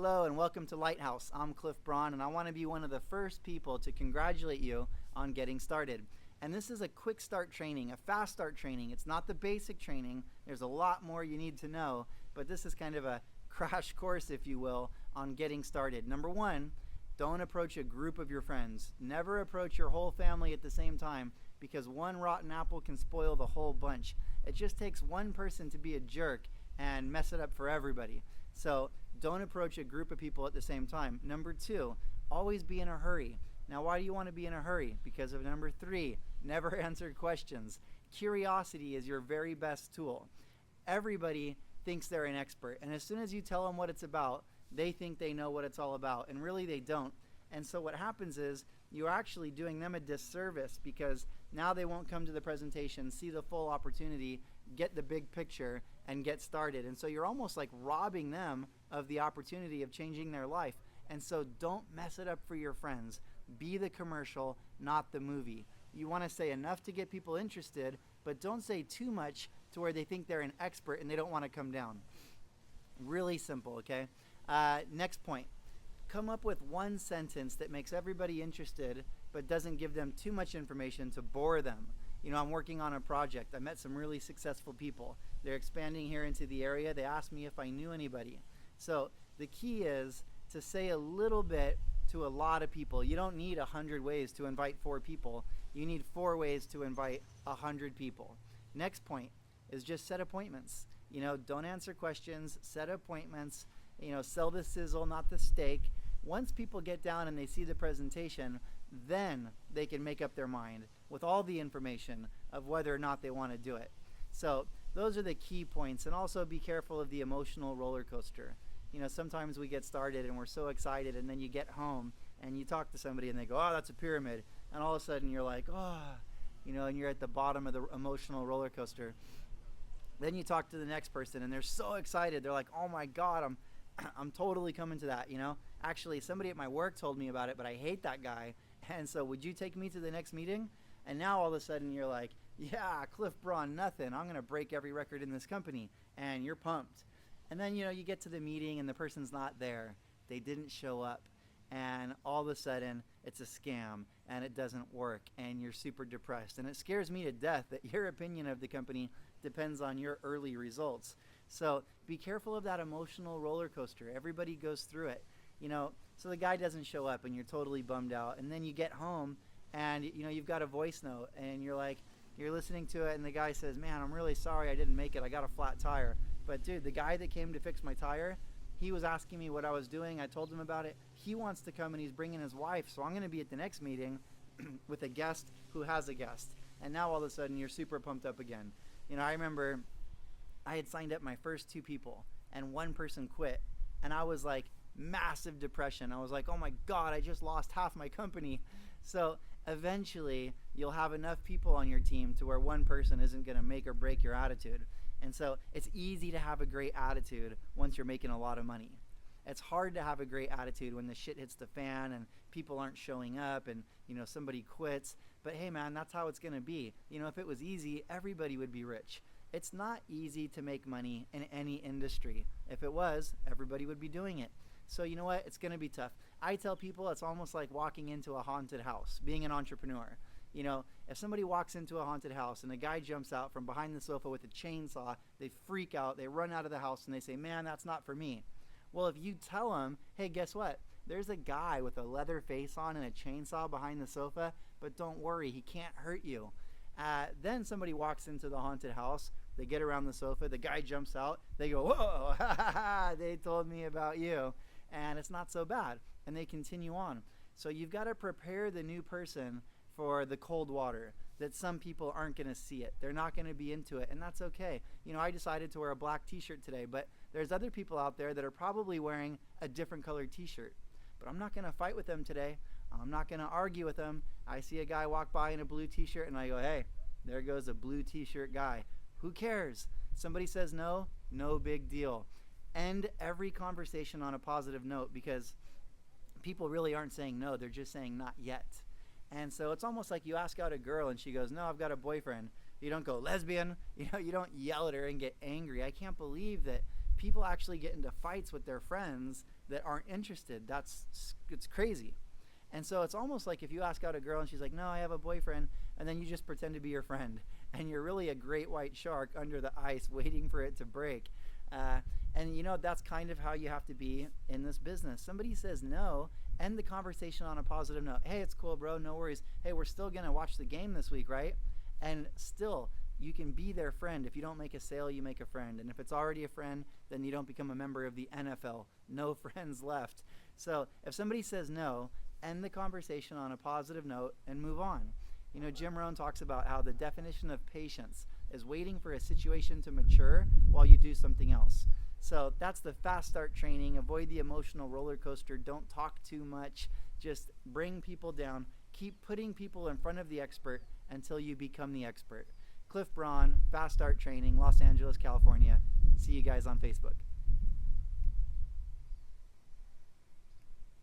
Hello and welcome to Lighthouse. I'm Clif Braun and I want to be one of the first people to congratulate you on getting started. And this is a quick start training, a fast start training. It's not the basic training. There's a lot more you need to know, but this is kind of a crash course, if you will, on getting started. Number one, don't approach a group of your friends. Never approach your whole family at the same time, because one rotten apple can spoil the whole bunch. It just takes one person to be a jerk and mess it up for everybody. So don't approach a group of people at the same time. Number two, always be in a hurry. Now, why do you want to be in a hurry? Because of number three, never answer questions. Curiosity is your very best tool. Everybody thinks they're an expert, and as soon as you tell them what it's about, they think they know what it's all about, and really they don't. And so what happens is you're actually doing them a disservice, because now they won't come to the presentation, see the full opportunity, get the big picture, and get started. And so you're almost like robbing them of the opportunity of changing their life. And so don't mess it up for your friends. Be the commercial, not the movie. You want to say enough to get people interested, but don't say too much to where they think they're an expert and they don't want to come down. Really simple, okay? Next point. Come up with one sentence that makes everybody interested but doesn't give them too much information to bore them. You know, I'm working on a project. I met some really successful people. They're expanding here into the area. They asked me if I knew anybody. So the key is to say a little bit to a lot of people. You don't need 100 ways to invite 4 people. You need 4 ways to invite 100 people. Next point is just set appointments. You know, don't answer questions, set appointments. You know, sell the sizzle, not the steak. Once people get down and they see the presentation, then they can make up their mind with all the information of whether or not they want to do it. So those are the key points. And also be careful of the emotional roller coaster. You know, sometimes we get started and we're so excited, and then you get home and you talk to somebody and they go, oh, that's a pyramid. And all of a sudden you're like, oh, you know, and you're at the bottom of the emotional roller coaster. Then you talk to the next person and they're so excited. They're like, oh my God, I'm totally coming to that, you know. Actually, somebody at my work told me about it, but I hate that guy. And so would you take me to the next meeting? And now all of a sudden you're like, yeah, Clif Braun, nothing. I'm going to break every record in this company. And you're pumped. And then, you know, you get to the meeting and the person's not there. They didn't show up. And all of a sudden it's a scam and it doesn't work and you're super depressed. And it scares me to death that your opinion of the company depends on your early results. So be careful of that emotional roller coaster. Everybody goes through it. You know, so the guy doesn't show up and you're totally bummed out. And then you get home and, you know, you've got a voice note and you're like, you're listening to it and the guy says, man, I'm really sorry I didn't make it. I got a flat tire. But dude, the guy that came to fix my tire, he was asking me what I was doing. I told him about it. He wants to come and he's bringing his wife. So I'm going to be at the next meeting with a guest who has a guest. And now all of a sudden you're super pumped up again. You know, I remember I had signed up my first 2 people and one person quit. And I was like, massive depression. I was like, oh my God, I just lost half my company. So eventually you'll have enough people on your team to where one person isn't going to make or break your attitude. And so it's easy to have a great attitude once you're making a lot of money. It's hard to have a great attitude when the shit hits the fan and people aren't showing up and, you know, somebody quits. But hey man, that's how it's going to be. You know, if it was easy, everybody would be rich. It's not easy to make money in any industry. If it was, everybody would be doing it. So you know what? It's going to be tough. I tell people it's almost like walking into a haunted house, being an entrepreneur. You know, if somebody walks into a haunted house and a guy jumps out from behind the sofa with a chainsaw, they freak out, they run out of the house and they say, man, that's not for me. Well, if you tell them, hey, guess what? There's a guy with a leather face on and a chainsaw behind the sofa, but don't worry, he can't hurt you. Then somebody walks into the haunted house, they get around the sofa, the guy jumps out, they go, whoa, ha ha ha, they told me about you. And it's not so bad. And they continue on. So you've got to prepare the new person for the cold water, that some people aren't going to see it. They're not going to be into it, and that's okay. You know, I decided to wear a black t-shirt today, but there's other people out there that are probably wearing a different colored t-shirt. But I'm not going to fight with them today. I'm not going to argue with them. I see a guy walk by in a blue t-shirt, and I go, hey, there goes a blue t-shirt guy. Who cares? Somebody says no, no big deal. End every conversation on a positive note, because people really aren't saying no, they're just saying not yet. And so it's almost like you ask out a girl and she goes, no, I've got a boyfriend. You don't go, lesbian. You know, you don't yell at her and get angry. I can't believe that people actually get into fights with their friends that aren't interested. It's crazy. And so it's almost like if you ask out a girl and she's like, no, I have a boyfriend, and then you just pretend to be your friend, and you're really a great white shark under the ice waiting for it to break. And you know, that's kind of how you have to be in this business. Somebody says no, end the conversation on a positive note. Hey, it's cool, bro, no worries. Hey, we're still gonna watch the game this week, right? And still, you can be their friend. If you don't make a sale, you make a friend. And if it's already a friend, then you don't become a member of the NFL. No friends left. So if somebody says no, end the conversation on a positive note and move on. You know, Jim Rohn talks about how the definition of patience is waiting for a situation to mature while you do something else. So that's the fast start training. Avoid the emotional roller coaster. Don't talk too much. Just bring people down. Keep putting people in front of the expert until you become the expert. Clif Braun, Fast Start Training, Los Angeles, California. See you guys on Facebook.